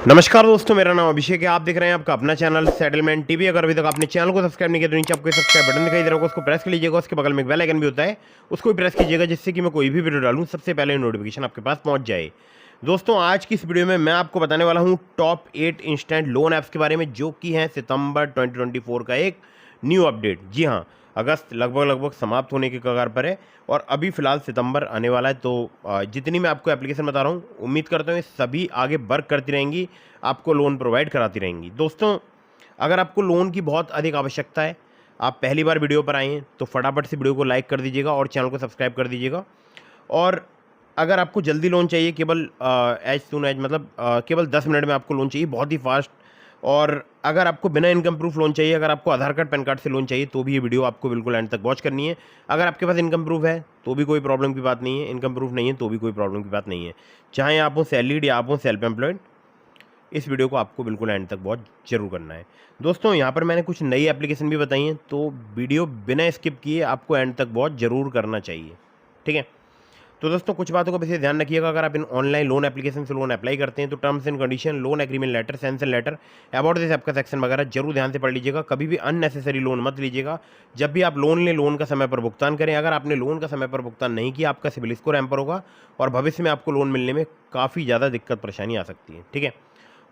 नमस्कार दोस्तों, मेरा नाम अभिषेक है। आप देख रहे हैं आपका अपना चैनल सेटलमेंट टीवी। अगर अभी तक आपने चैनल को सब्सक्राइब नहीं किया तो नीचे आपको सब्सक्राइब बटन दिखाई दे रहा होगा, उसको प्रेस कर लीजिएगा। उसके बगल में एक बेल आइकन भी होता है, उसको भी प्रेस कीजिएगा, जिससे कि मैं कोई भी वीडियो डालूं सबसे पहले नोटिफिकेशन आपके पास पहुंच जाए। दोस्तों, आज की इस वीडियो में मैं आपको बताने वाला हूँ टॉप 8 इंस्टेंट लोन ऐप्स के बारे में, जो कि हैं सितंबर 2024 का एक न्यू अपडेट। जी हाँ, अगस्त लगभग समाप्त होने के कगार पर है और अभी फ़िलहाल सितंबर आने वाला है। तो जितनी मैं आपको एप्लीकेशन बता रहा हूँ, उम्मीद करता हूँ ये सभी आगे वर्क करती रहेंगी, आपको लोन प्रोवाइड कराती रहेंगी। दोस्तों, अगर आपको लोन की बहुत अधिक आवश्यकता है, आप पहली बार वीडियो पर आए हैं, तो फटाफट से वीडियो को लाइक कर दीजिएगा और चैनल को सब्सक्राइब कर दीजिएगा। और अगर आपको जल्दी लोन चाहिए, केवल एज सून एज मतलब केवल 10 मिनट में आपको लोन चाहिए, बहुत ही फास्ट। और अगर आपको बिना इनकम प्रूफ लोन चाहिए, अगर आपको आधार कार्ड पैन कार्ड से लोन चाहिए, तो भी ये वीडियो आपको बिल्कुल एंड तक वॉच करनी है। अगर आपके पास इनकम प्रूफ है तो भी कोई प्रॉब्लम की बात नहीं है, इनकम प्रूफ नहीं है तो भी कोई प्रॉब्लम की बात नहीं है। चाहे आप हो सैलरीड या आप हो सेल्फ एम्प्लॉयड, इस वीडियो को आपको बिल्कुल एंड तक वॉच जरूर करना है। दोस्तों, यहाँ पर मैंने कुछ नई एप्लीकेशन भी बताई हैं, तो वीडियो बिना स्किप किए आपको एंड तक वॉच जरूर करना चाहिए, ठीक है। तो दोस्तों, कुछ बातों का विशेष ध्यान रखिएगा। अगर आप इन ऑनलाइन लोन एप्लीकेशन से लोन अप्लाई करते हैं, तो terms and condition, loan agreement letter, sanction letter, about this app का सेक्शन वगैरह जरूर ध्यान से पढ़ लीजिएगा। कभी भी अननेसेसरी लोन मत लीजिएगा। जब भी आप लोन लें, लोन का समय पर भुगतान करें। अगर आपने लोन का समय पर भुगतान नहीं किया, आपका सिबिल स्कोर हैम्पर होगा और भविष्य में आपको लोन मिलने में काफ़ी ज़्यादा दिक्कत परेशानी आ सकती है, ठीक है।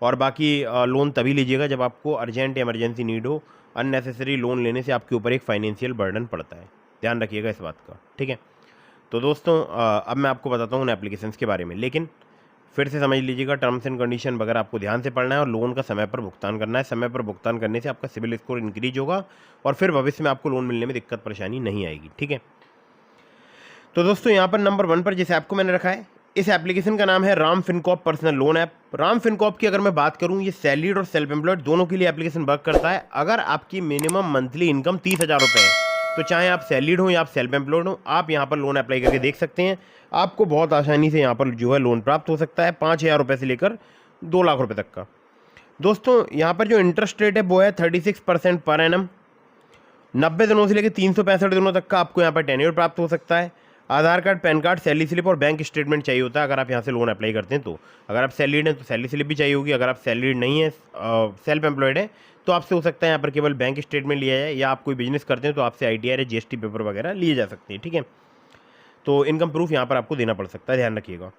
और बाकी लोन तभी लीजिएगा जब आपको अर्जेंट इमरजेंसी नीड हो। अननेसेसरी लोन लेने से आपके ऊपर एक फाइनेंशियल बर्डन पड़ता है, ध्यान रखिएगा इस बात का, ठीक है। तो दोस्तों, अब मैं आपको बताता हूँ उन एप्लीकेशंस के बारे में, लेकिन फिर से समझ लीजिएगा, टर्म्स एंड कंडीशन वगैरह आपको ध्यान से पढ़ना है और लोन का समय पर भुगतान करना है। समय पर भुगतान करने से आपका सिबिल स्कोर इंक्रीज होगा और फिर भविष्य में आपको लोन मिलने में दिक्कत परेशानी नहीं आएगी, ठीक है। तो दोस्तों, यहाँ पर नंबर 1 पर जिस ऐप को मैंने रखा है, इस एप्लीकेशन का नाम है Ram Fincorp personal loan app. Ram Fincorp की अगर मैं बात करूँ, ये सैलरीड और सेल्फ एम्प्लॉयड दोनों के लिए एप्लीकेशन वर्क करता है। अगर आपकी मिनिमम मंथली इनकम 30,000 रुपये है, तो चाहे आप सैलरीड हो या आप सेल्फ एम्प्लॉयड हो, आप यहाँ पर लोन अप्लाई करके देख सकते हैं। आपको बहुत आसानी से यहाँ पर जो है लोन प्राप्त हो सकता है, 5,000 रुपये से लेकर 2 लाख रुपये तक का। दोस्तों, यहाँ पर जो इंटरेस्ट रेट है वो है 36% पर एनम। 90 दिनों से लेकर 365 दिनों तक का आपको यहाँ पर टेन्योर प्राप्त हो सकता है। Aadhaar card, PAN card, salary slip और बैंक स्टेटमेंट चाहिए होता है अगर आप यहाँ से लोन अप्लाई करते हैं तो। अगर आप सैलरीड हैं तो सैलरी स्लिप भी चाहिए होगी। अगर आप सैलरीड नहीं है, सेल्फ एम्प्लॉयड है, तो आपसे हो सकता है यहाँ पर केवल बैंक स्टेटमेंट लिया जाए, या आप कोई बिजनेस करते हैं तो आपसे ITR या GST पेपर वगैरह लिए जा सकते हैं, ठीक है। तो इनकम प्रूफ यहाँ पर आपको देना पड़ सकता है, ध्यान रखिएगा।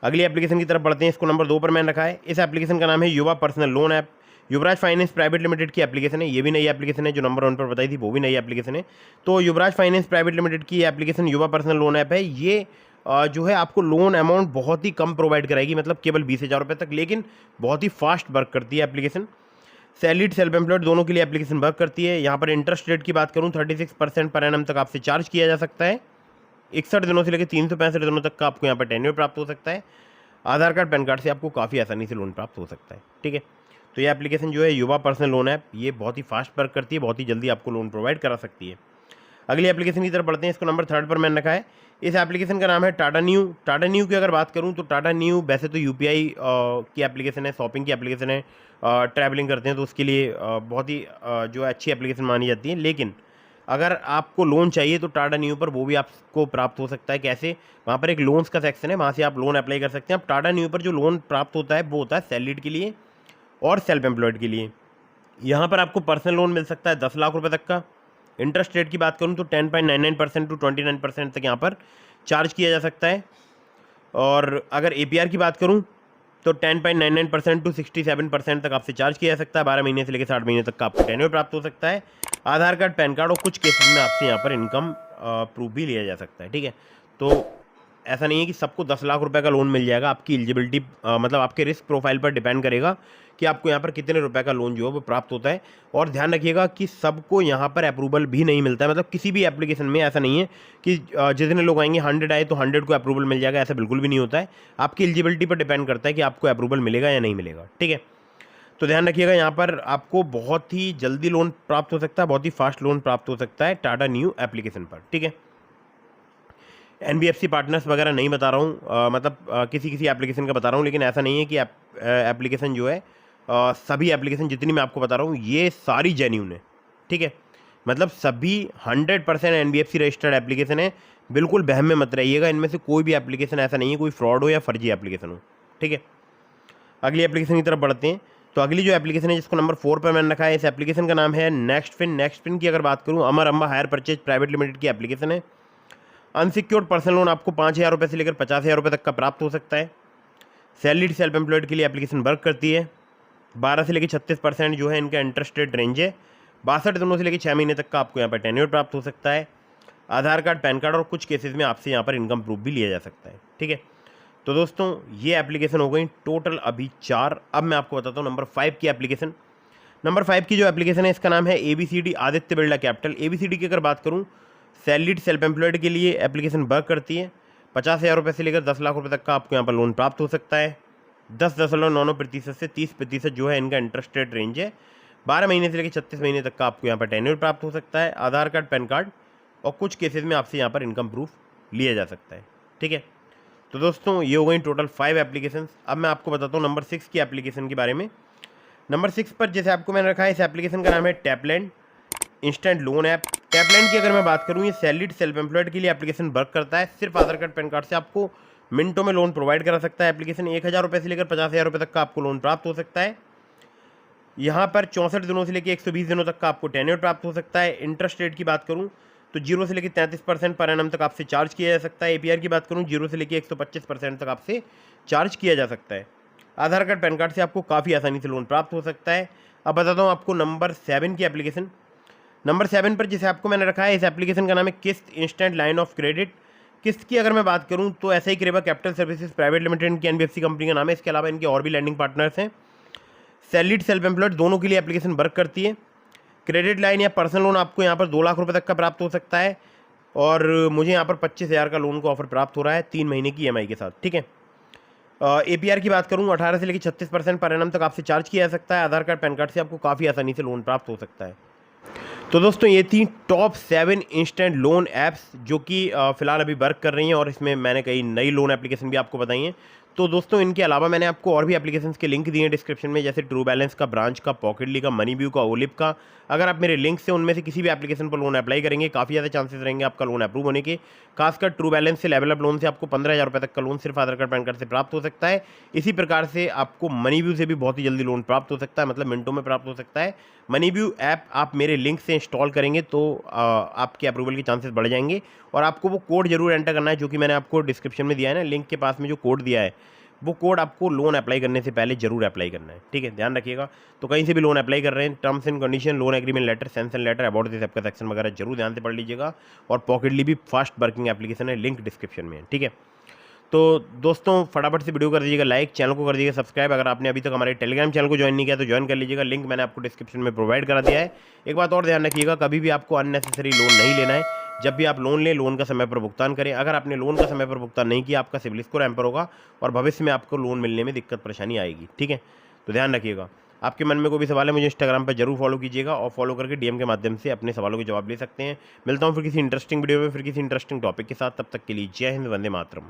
अगली एप्लीकेशन की तरफ बढ़ते हैं। इसको नंबर 2 पर मैंने रखा है। इस एप्लीकेशन का नाम है युवा पर्सनल लोन ऐप। युवराज फाइनेंस प्राइवेट लिमिटेड की एप्लीकेशन है। ये भी नई एप्लीकेशन है। जो नंबर 1 पर बताई थी वो भी नई एप्लीकेशन है। तो युवराज फाइनेंस प्राइवेट लिमिटेड की एप्लीकेशन युवा पर्सनल लोन ऐप है। ये जो है आपको लोन अमाउंट बहुत ही कम प्रोवाइड कराएगी, मतलब केवल 20,000 रुपये तक, लेकिन बहुत ही फास्ट वर्क करती है एप्लीकेशन। सैलरीड, सेल्फ एम्प्लॉयड दोनों के लिए एप्लीकेशन वर्क करती है। यहाँ पर इंटरेस्ट रेट की बात करूँ, 36% पर एनम तक आपसे चार्ज किया जा सकता है। 61 दिनों से लेकर 365 दिनों तक का आपको यहाँ पर टेन्योर प्राप्त हो सकता है। आधार कार्ड, पैन कार्ड से आपको काफ़ी आसानी से लोन प्राप्त हो सकता है, ठीक है। तो ये एप्लीकेशन जो है युवा पर्सनल लोन ऐप, ये बहुत ही फास्ट वर्क करती है, बहुत ही जल्दी आपको लोन प्रोवाइड करा सकती है। अगली एप्लीकेशन की तरफ बढ़ते हैं। इसको नंबर 3 पर मैंने रखा है। इस एप्लीकेशन का नाम है टाटा न्यू। टाटा न्यू की अगर बात करूं तो टाटा न्यू वैसे तो UPI की एप्लीकेशन है, शॉपिंग की एप्लीकेशन है। ट्रैवलिंग करते हैं तो उसके लिए बहुत ही जो है अच्छी एप्लीकेशन मानी जाती है। लेकिन अगर आपको लोन चाहिए तो टाटा न्यू पर वो भी आपको प्राप्त हो सकता है। कैसे? वहाँ पर एक लोन्स का सेक्शन है, वहाँ से आप लोन अप्लाई कर सकते हैं। अब टाटा न्यू पर जो लोन प्राप्त होता है वो होता है सैलरीड के लिए और सेल्फ एम्प्लॉयड के लिए। यहाँ पर आपको पर्सनल लोन मिल सकता है 10 लाख रुपए तक का। इंटरेस्ट रेट की बात करूँ तो 10.99% टू 29% तक यहाँ पर चार्ज किया जा सकता है। और अगर APR की बात करूँ तो 10.99% टू 67% तक आपसे चार्ज किया जा सकता है। 12 महीने से लेकर 60 महीने तक का आपको टेन्योर प्राप्त हो सकता है। आधार कार्ड, पैन कार्ड और कुछ केसेस में आपसे यहाँ पर इनकम प्रूफ भी लिया जा सकता है, ठीक है। तो ऐसा नहीं है कि सबको 10 लाख रुपए का लोन मिल जाएगा। आपकी एलिजिबिलिटी मतलब आपके रिस्क प्रोफाइल पर डिपेंड करेगा कि आपको यहाँ पर कितने रुपए का लोन जो है वो प्राप्त होता है। और ध्यान रखिएगा कि सबको यहाँ पर अप्रूवल भी नहीं मिलता है, मतलब किसी भी एप्लीकेशन में ऐसा नहीं है कि जितने लोग आएंगे 100 आए तो 100 को अप्रूवल मिल जाएगा, ऐसा बिल्कुल भी नहीं होता है। आपकी एलिजिबिलिटी पर डिपेंड करता है कि आपको अप्रूवल मिलेगा या नहीं मिलेगा, ठीक है। तो ध्यान रखिएगा, यहाँ पर आपको बहुत ही जल्दी लोन प्राप्त हो सकता है, बहुत ही फास्ट लोन प्राप्त हो सकता है टाटा न्यू एप्लीकेशन पर, ठीक है। NBFC पार्टनर्स वगैरह नहीं बता रहा हूँ, मतलब किसी किसी एप्लीकेशन का बता रहा हूँ, लेकिन ऐसा नहीं है कि एप्लीकेशन जो है सभी एप्लीकेशन जितनी मैं आपको बता रहा हूँ ये सारी जेन्यून है, ठीक है। मतलब सभी 100% NBFC रजिस्टर्ड एप्लीकेशन है। बिल्कुल बहम में मत रहिएगा, इनमें से कोई भी एप्लीकेशन ऐसा नहीं है कोई फ्रॉड हो या फर्जी एप्लीकेशन हो, ठीक है। अगली एप्लीकेशन की तरफ बढ़ते हैं। तो अगली जो एप्लीकेशन है जिसको नंबर 4 पर मैंने रखा है, इस एप्लीकेशन का नाम है नेक्स्टफिन। नेक्स्टफिन की अगर बात करूँ, Amar Amba hire purchase private limited की एप्लीकेशन है। अनसिक्योर्ड पर्सनल लोन आपको 5,000 रुपये से लेकर 50,000 रुपये तक का प्राप्त हो सकता है। सैलरीड सेल्फ एम्प्लॉयड के लिए एप्लीकेशन वर्क करती है। 12 से लेकर 36% जो है इनका इंटरेस्ट रेट रेंज है। 62 दिनों से लेकर 6 महीने तक का आपको यहाँ पर टेन्योर प्राप्त हो सकता है। आधार कार्ड, पैन कार्ड और कुछ केसेस में आपसे यहाँ पर इनकम प्रूफ भी लिया जा सकता है। ठीक है, तो दोस्तों ये एप्लीकेशन हो गई टोटल अभी 4। अब मैं आपको बताता हूँ नंबर 5 की एप्लीकेशन। नंबर 5 की जो एप्लीकेशन है इसका नाम है ABCD Aditya Birla capital. ABCD की अगर बात करूँ, सैलरीड सेल्फ एम्प्लॉयड के लिए एप्लीकेशन वर्क करती है। 50,000 रुपये से लेकर 10 लाख रुपये तक का आपको यहाँ पर लोन प्राप्त हो सकता है। 10.99% से 30% जो है इनका इंटरेस्ट रेट रेंज है। 12 महीने से लेकर 36 महीने तक का आपको यहाँ पर टेन्योर प्राप्त हो सकता है। आधार कार्ड, पैन कार्ड और कुछ केसेस में आपसे यहाँ पर इनकम प्रूफ लिया जा सकता है। ठीक है, तो दोस्तों ये हो गई टोटल 5 एप्लीकेशन। अब मैं आपको बताता हूँ नंबर 6 की एप्लीकेशन के बारे में। नंबर 6 पर जैसे आपको मैंने रखा है, इस एप्लीकेशन का नाम है टैपलैंड इंस्टेंट लोन ऐप। टैपलैंड की अगर मैं बात करूँ, ये सैलरीड सेल्फ एम्प्लॉयड के लिए एप्लीकेशन वर्क करता है। सिर्फ आधार कार्ड, पैन कार्ड से आपको मिनटों में लोन प्रोवाइड करा सकता है। एप्लीकेशन 1,000 रुपये से लेकर 50,000 रुपये तक का आपको लोन प्राप्त हो सकता है। यहाँ पर 64 दिनों से लेकर 120 दिनों तक का आपको टेन्योर प्राप्त हो सकता है। इंटरेस्ट रेट की बात करूँ तो 0 से लेकर 33% पर एनम तक आपसे चार्ज किया जा सकता है। APR की बात करूँ, 0 से लेकर 125% तक आपसे चार्ज किया जा सकता है। आधार कार्ड, पैन कार्ड से आपको काफ़ी आसानी से लोन प्राप्त हो सकता है। अब बताता हूँ आपको नंबर 7 की एप्लीकेशन। नंबर 7 पर जिसे आपको मैंने रखा है, इस एप्लीकेशन का नाम है किस्त इंस्टेंट लाइन ऑफ क्रेडिट। किस्त की अगर मैं बात करूँ तो SI Creva capital services private limited की NBFC कंपनी का नाम है। इसके अलावा इनके और भी लैंडिंग पार्टनर्स हैं। सैलरीड सेल्फ एम्प्लॉयड दोनों के लिए एप्लीकेशन वर्क करती है। क्रेडिट लाइन या पर्सनल लोन आपको यहाँ पर 2 लाख रुपये तक का प्राप्त हो सकता है और मुझे यहाँ पर 25,000 का लोन का ऑफर प्राप्त हो रहा है 3 महीने की EMI के साथ। ठीक है, APR की बात करूँ 18 से लेकर 36% पर एनम तक आपसे चार्ज किया जा सकता है। आधार कार्ड, पैन कार्ड से आपको काफ़ी आसानी से लोन प्राप्त हो सकता है। तो दोस्तों ये थी टॉप 7 इंस्टेंट लोन ऐप्स जो कि फ़िलहाल अभी वर्क कर रही हैं और इसमें मैंने कई नई लोन एप्लीकेशन भी आपको बताई हैं। तो दोस्तों इनके अलावा मैंने आपको और भी एप्लीकेशंस के लिंक दिए हैं डिस्क्रिप्शन में, जैसे ट्रू बैलेंस का, ब्रांच का, पॉकेटली का, मनीव्यू का, ओलिप का। अगर आप मेरे लिंक से उनमें से किसी भी एप्लीकेशन पर लोन अप्लाई करेंगे, काफ़ी ज़्यादा चांसेस रहेंगे आपका लोन अप्रूव होने के। खासकर ट्रू बैलेंस से, लेवल अप लोन से आपको 15,000 रुपये तक का लोन सिर्फ आधार कार्ड, पैन कार्ड से प्राप्त हो सकता है। इसी प्रकार से आपको मनीव्यू से भी बहुत ही जल्दी लोन प्राप्त हो सकता है, मतलब मिनटों में प्राप्त हो सकता है। मनीव्यू ऐप आप मेरे लिंक से इंस्टॉल करेंगे तो आपके अप्रूवल के चांसेस बढ़ जाएंगे और आपको वो कोड जरूर एंटर करना है जो कि मैंने आपको डिस्क्रिप्शन में दिया है ना, लिंक के पास में जो कोड दिया है, वो कोड आपको लोन अप्लाई करने से पहले जरूर अप्लाई करना है। ठीक है, ध्यान रखिएगा। तो कहीं से भी लोन अप्लाई कर रहे हैं, terms and condition, loan agreement letter, sanction letter, about this app का सेक्शन वगैरह जरूर ध्यान से पढ़ लीजिएगा। और पॉकेटली भी फास्ट वर्किंग एप्लीकेशन है, लिंक डिस्क्रिप्शन में है। ठीक है, तो दोस्तों फटाफट से वीडियो कर दीजिएगा लाइक, चैनल को कर दीजिएगा सब्सक्राइब। अगर आपने अभी तक हमारे टेलीग्राम चैनल को ज्वाइन नहीं किया तो ज्वाइन कर लीजिएगा, लिंक मैंने आपको डिस्क्रिप्शन में प्रोवाइड करा दिया है। एक बात और ध्यान रखिएगा, कभी भी आपको अननेसेसरी लोन नहीं लेना है। जब भी आप लोन लें, लोन का समय पर भुगतान करें। अगर आपने लोन का समय पर भुगतान नहीं किया, आपका सिबिल स्कोर हैम्पर होगा और भविष्य में आपको लोन मिलने में दिक्कत परेशानी आएगी। ठीक है, तो ध्यान रखिएगा। आपके मन में कोई भी सवाल है, मुझे इंस्टाग्राम पर जरूर फॉलो कीजिएगा और फॉलो करके DM के माध्यम से अपने सवालों के जवाब ले सकते हैं। मिलता हूँ फिर किसी इंटरेस्टिंग वीडियो में, फिर किसी इंटरेस्टिंग टॉपिक के साथ। तब तक के लिए जय हिंद, वंदे मातरम।